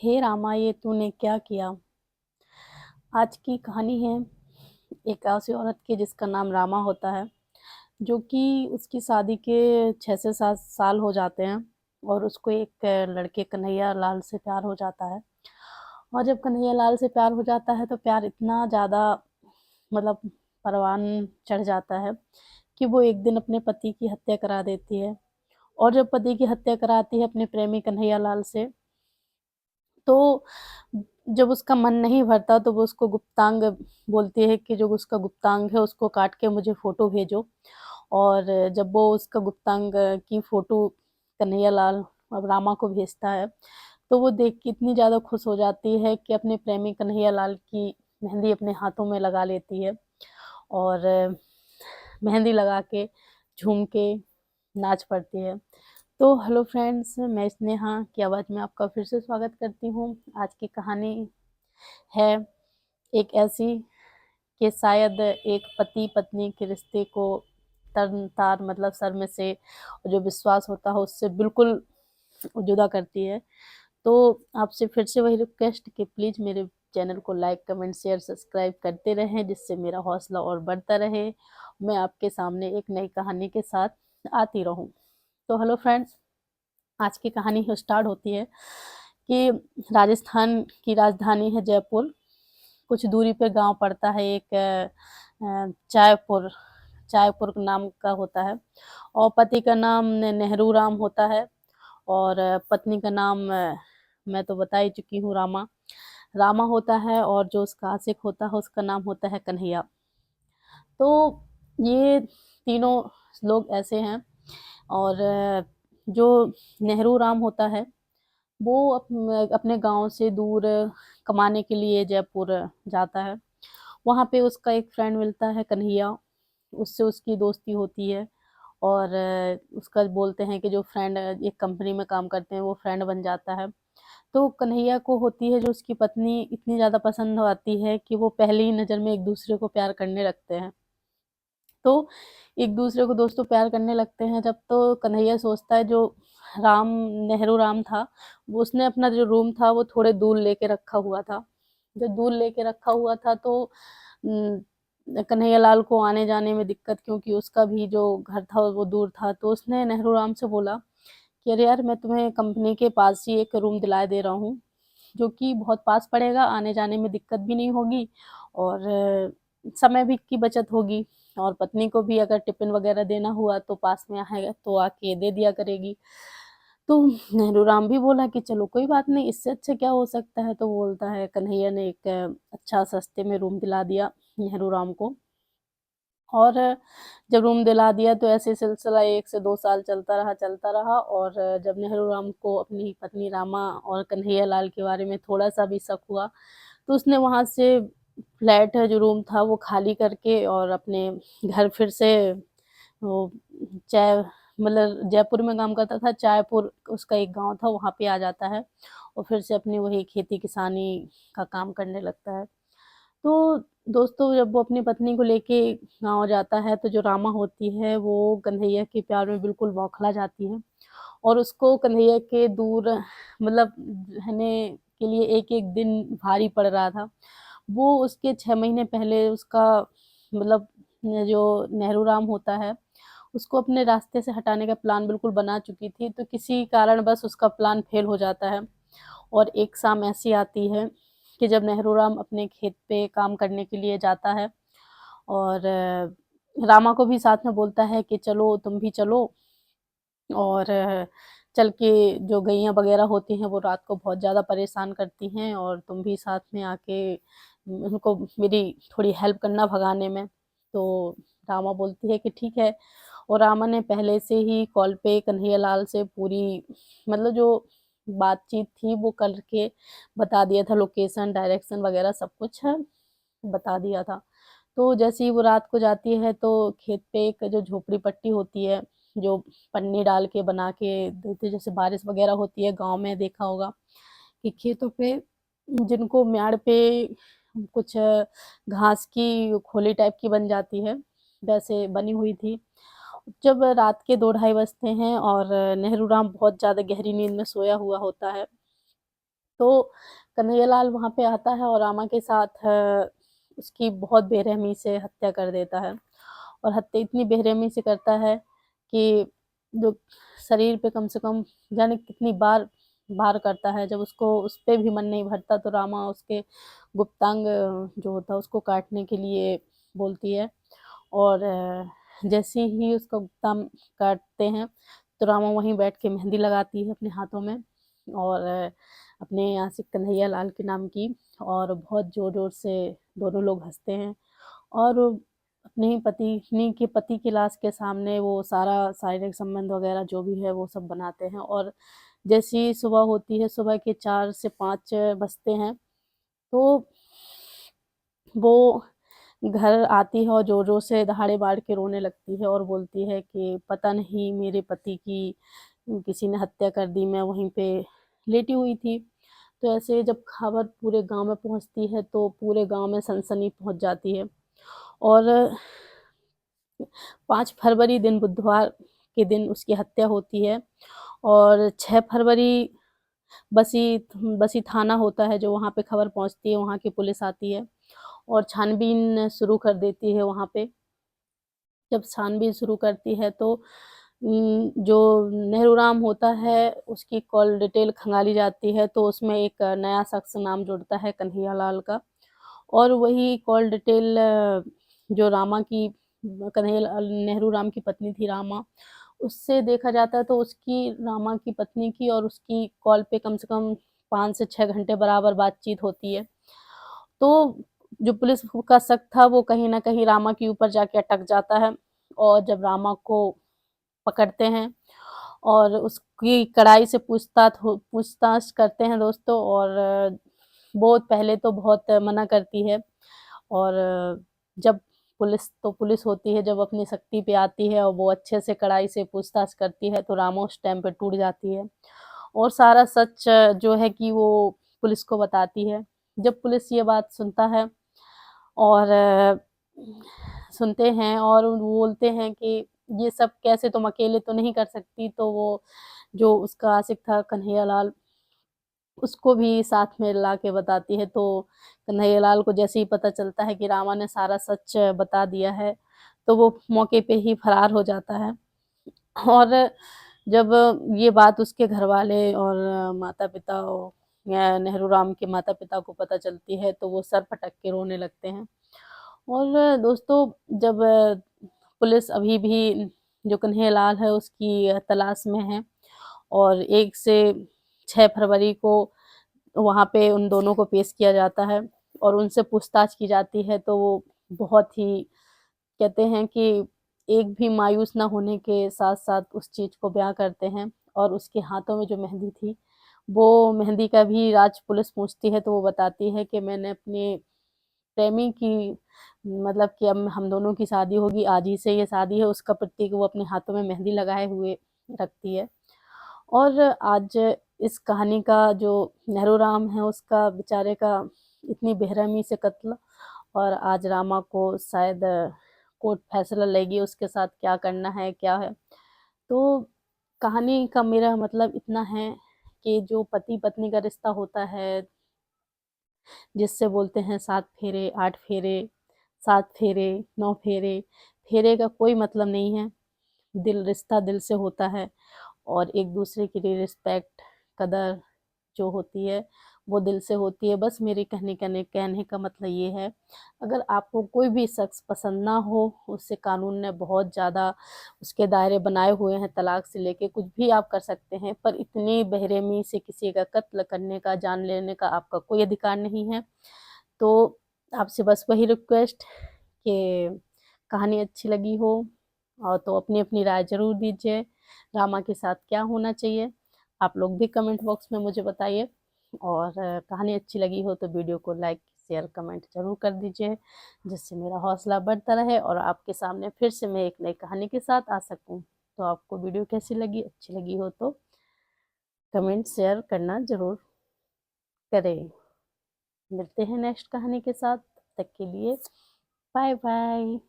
हे रामा ये तूने क्या किया। आज की कहानी है एक ऐसी औरत की जिसका नाम रामा होता है, जो कि उसकी शादी के 6 से 7 साल हो जाते हैं और उसको एक लड़के कन्हैया लाल से प्यार हो जाता है। और जब कन्हैया लाल से प्यार हो जाता है तो प्यार इतना ज़्यादा मतलब परवान चढ़ जाता है कि वो एक दिन अपने पति की हत्या करा देती है। और जब पति की हत्या कराती है अपने प्रेमी कन्हैया लाल से, तो जब उसका मन नहीं भरता तो वो उसको गुप्तांग बोलती है कि जो उसका गुप्तांग है उसको काट के मुझे फ़ोटो भेजो। और जब वो उसका गुप्तांग की फ़ोटो कन्हैया लाल अब रामा को भेजता है, तो वो देख के इतनी ज़्यादा खुश हो जाती है कि अपने प्रेमी कन्हैया लाल की मेहंदी अपने हाथों में लगा लेती है और मेहंदी लगा के, झूम के नाच पड़ती है। तो हेलो फ्रेंड्स, मैं स्नेहा की आवाज़ में आपका फिर से स्वागत करती हूँ। आज की कहानी है एक ऐसी कि शायद एक पति-पत्नी के रिश्ते को तन-तार मतलब सर में से जो विश्वास होता है उससे बिल्कुल जुदा करती है। तो आपसे फिर से वही रिक्वेस्ट कि प्लीज़ मेरे चैनल को लाइक, कमेंट, शेयर, सब्सक्राइब करते रहें जिससे मेरा हौसला और बढ़ता रहे। मैं आपके सामने एक नई कहानी के साथ आती रहूँ। तो हेलो फ्रेंड्स, आज की कहानी स्टार्ट होती है कि राजस्थान की राजधानी है जयपुर। कुछ दूरी पे गांव पड़ता है एक चायपुर। चायपुर नाम का होता है और पति का नाम नेहरू राम होता है और पत्नी का नाम मैं तो बता ही चुकी हूँ, रामा। रामा होता है और जो उसका आशिक होता है उसका नाम होता है कन्हैया। तो ये तीनों लोग ऐसे हैं और जो नेहरू राम होता है वो अपने गांव से दूर कमाने के लिए जयपुर जाता है। वहाँ पे उसका एक फ्रेंड मिलता है कन्हैया, उससे उसकी दोस्ती होती है और उसका बोलते हैं कि जो फ्रेंड एक कंपनी में काम करते हैं वो फ्रेंड बन जाता है। तो कन्हैया को होती है जो उसकी पत्नी इतनी ज़्यादा पसंद आती है कि वो पहली ही नज़र में एक दूसरे को प्यार करने लगते हैं। तो एक दूसरे को दोस्तों प्यार करने लगते हैं जब, तो कन्हैया सोचता है जो राम नेहरू राम था, वो उसने अपना जो रूम था वो थोड़े दूर लेके रखा हुआ था। जब दूर लेके रखा हुआ था तो कन्हैया लाल को आने जाने में दिक्कत, क्योंकि उसका भी जो घर था वो दूर था। तो उसने नेहरू राम से बोला कि अरे यार, मैं तुम्हें कंपनी के पास ही एक रूम दिला दे रहा हूँ जो कि बहुत पास पड़ेगा, आने जाने में दिक्कत भी नहीं होगी और समय भी की बचत होगी और पत्नी को भी अगर टिफिन वगैरह देना हुआ तो पास में है तो आके दे दिया करेगी। तो नेहरू राम भी बोला कि चलो कोई बात नहीं, इससे अच्छा क्या हो सकता है। तो बोलता है कन्हैया ने एक अच्छा सस्ते में रूम दिला दिया नेहरू राम को। और जब रूम दिला दिया तो ऐसे सिलसिला 1 से 2 साल चलता रहा और जब नेहरू राम को अपनी पत्नी रामा और कन्हैया लाल के बारे में थोड़ा-सा भी शक हुआ, तो उसने वहाँ से फ्लैट जो रूम था वो खाली करके और अपने घर फिर से वो चाय मतलब जयपुर में काम करता था, चायपुर उसका एक गाँव था वहाँ पे आ जाता है और फिर से अपनी वही खेती-किसानी का काम करने लगता है। तो दोस्तों, जब वो अपनी पत्नी को लेके गाँव जाता है तो जो रामा होती है वो कन्हैया के प्यार में बिल्कुल बौखला जाती है और उसको कन्हैया के दूर मतलब रहने के लिए एक-एक दिन भारी पड़ रहा था। वो उसके 6 महीने पहले उसका मतलब जो नेहरू राम होता है, उसको अपने रास्ते से हटाने का प्लान बिल्कुल बना चुकी थी, तो किसी कारणवश उसका प्लान फ़ेल हो जाता है। और एक शाम ऐसी आती है कि जब नेहरू राम अपने खेत पे काम करने के लिए जाता है और रामा को भी साथ में बोलता है कि चलो तुम भी चलो और चल के जो गैया वगैरह होती हैं वो रात को बहुत ज़्यादा परेशान करती हैं और तुम भी साथ में आके उनको मेरी थोड़ी हेल्प करना भगाने में। तो रामा बोलती है कि ठीक है और रामा ने पहले से ही कॉल पे कन्हैया लाल से पूरी मतलब जो बातचीत थी वो करके बता दिया था, लोकेशन, डायरेक्शन वगैरह सब कुछ है बता दिया था। तो जैसे ही वो रात को जाती है तो खेत पे एक जो झोपड़ी-पट्टी होती है, जो पन्नी डाल के बना के देते, जैसे बारिश वगैरह होती है गाँव में देखा होगा कि खेतों पे जिनको म्याड़ पे कुछ घास की खोली टाइप की बन जाती है, वैसे बनी हुई थी। जब रात के 2 ढाई बजते हैं और नेहरू राम बहुत ज़्यादा गहरी नींद में सोया हुआ होता है तो कन्हैयालाल वहाँ पे आता है और रामा के साथ उसकी बहुत बेरहमी से हत्या कर देता है। और हत्या इतनी बेरहमी से करता है कि जो शरीर पे कम से कम जाने कितनी बार वार करता है। जब उसको उस पे भी मन नहीं भरता तो रामा उसके गुप्तांग जो होता है उसको काटने के लिए बोलती है। और जैसे ही उसका गुप्तांग काटते हैं तो रामा वहीं बैठ के मेहंदी लगाती है अपने हाथों में, और अपने यहाँ से कन्हैया लाल के नाम की, और बहुत जोर जोर से दोनों लोग हंसते हैं। और अपने ही पत्नी के पति की लाश के सामने वो सारा शारीरिक संबंध वगैरह जो भी है वो सब बनाते हैं। और जैसी सुबह होती है, सुबह के 4 से 5 बजते हैं, तो वो घर आती है और जोर-जोर से दहाड़े मार के रोने लगती है और बोलती है कि पता नहीं मेरे पति की किसी ने हत्या कर दी, मैं वहीं पे लेटी हुई थी। तो ऐसे जब खबर पूरे गाँव में पहुँचती है तो पूरे गाँव में सनसनी पहुँच जाती है। और 5 फरवरी दिन बुधवार के दिन उसकी हत्या होती है। और 6 फरवरी बसी बसी थाना होता है जो वहाँ पे खबर पहुँचती है, वहाँ की पुलिस आती है और छानबीन शुरू कर देती है वहाँ पे। जब छानबीन शुरू करती है तो जो नेहरू राम होता है उसकी कॉल डिटेल खंगाली जाती है, तो उसमें एक नया शख्स नाम जुड़ता है कन्हैया लाल का। और वही कॉल डिटेल जो रामा की नेहरू राम की पत्नी थी रामा, उससे देखा जाता है तो उसकी रामा की पत्नी की और उसकी कॉल पे कम से कम 5 से 6 घंटे बराबर बातचीत होती है। तो जो पुलिस का शक था वो कहीं न कहीं रामा के ऊपर जाके अटक जाता है। और जब रामा को पकड़ते हैं और उसकी कड़ाई से पूछताछ करते हैं दोस्तों, और वो पहले तो बहुत मना करती है। और जब पुलिस होती है, जब अपनी सख्ती पे आती है और वो अच्छे से कड़ाई से पूछताछ करती है तो रामा उस टाइम पे टूट जाती है और सारा सच जो है कि वो पुलिस को बताती है। जब पुलिस ये बात सुनता है और सुनते हैं और वो बोलते हैं कि ये सब कैसे, तुम अकेले तो नहीं कर सकती, तो वो जो उसका आशिक था कन्हैया लाल, उसको भी साथ में ला के बताती है। तो कन्हैया लाल को जैसे ही पता चलता है कि रामा ने सारा सच बता दिया है तो वो मौके पे ही फरार हो जाता है। और जब ये बात उसके घरवाले और माता-पिता या नेहरू राम के माता-पिता को पता चलती है तो वो सर पटक के रोने लगते हैं। और दोस्तों जब पुलिस अभी भी जो कन्हैया लाल है उसकी तलाश में है और 1 से 6 फरवरी को वहाँ पे उन दोनों को पेश किया जाता है और उनसे पूछताछ की जाती है, तो वो बहुत ही कहते हैं कि एक भी मायूस ना होने के साथ-साथ उस चीज़ को बयाँ करते हैं। और उसके हाथों में जो मेहंदी थी, वो मेहंदी का भी राज पुलिस पूछती है तो वो बताती है कि मैंने अपने प्रेमी की, मतलब कि अब हम दोनों की शादी होगी, आज ही से ये शादी है, उसका प्रतीक वो अपने हाथों में मेहंदी लगाए हुए रखती है। और आज इस कहानी का जो नेहरू राम है उसका बेचारे का इतनी बेरहमी से कत्ल, और आज रामा को शायद कोर्ट फैसला लेगी उसके साथ क्या करना है क्या है। तो कहानी का मेरा मतलब इतना है कि जो पति पत्नी का रिश्ता होता है, जिससे बोलते हैं 7 फेरे, 8 फेरे, 7 फेरे, 9 फेरे, फेरे का कोई मतलब नहीं है। रिश्ता दिल से होता है और एक दूसरे के लिए रिस्पेक्ट, कदर जो होती है वो दिल से होती है। बस मेरे कहने का मतलब ये है, अगर आपको कोई भी शख्स पसंद ना हो, उससे कानून ने बहुत ज़्यादा उसके दायरे बनाए हुए हैं, तलाक से लेके कुछ भी आप कर सकते हैं, पर इतनी बेरहमी से किसी का कत्ल करने का, जान लेने का आपका कोई अधिकार नहीं है। तो आपसे बस वही रिक्वेस्ट कि कहानी अच्छी लगी हो और तो अपनी-अपनी राय ज़रूर दीजिए, रामा के साथ क्या होना चाहिए? आप लोग भी कमेंट बॉक्स में मुझे बताइए। और कहानी अच्छी लगी हो तो वीडियो को लाइक, शेयर, कमेंट ज़रूर कर दीजिए, जिससे मेरा हौसला बढ़ता रहे और आपके सामने फिर से मैं एक नई कहानी के साथ आ सकूँ। तो आपको वीडियो कैसी लगी? अच्छी लगी हो तो कमेंट, शेयर करना ज़रूर करें। मिलते हैं नेक्स्ट कहानी के साथ, तब तक के लिए बाय बाय।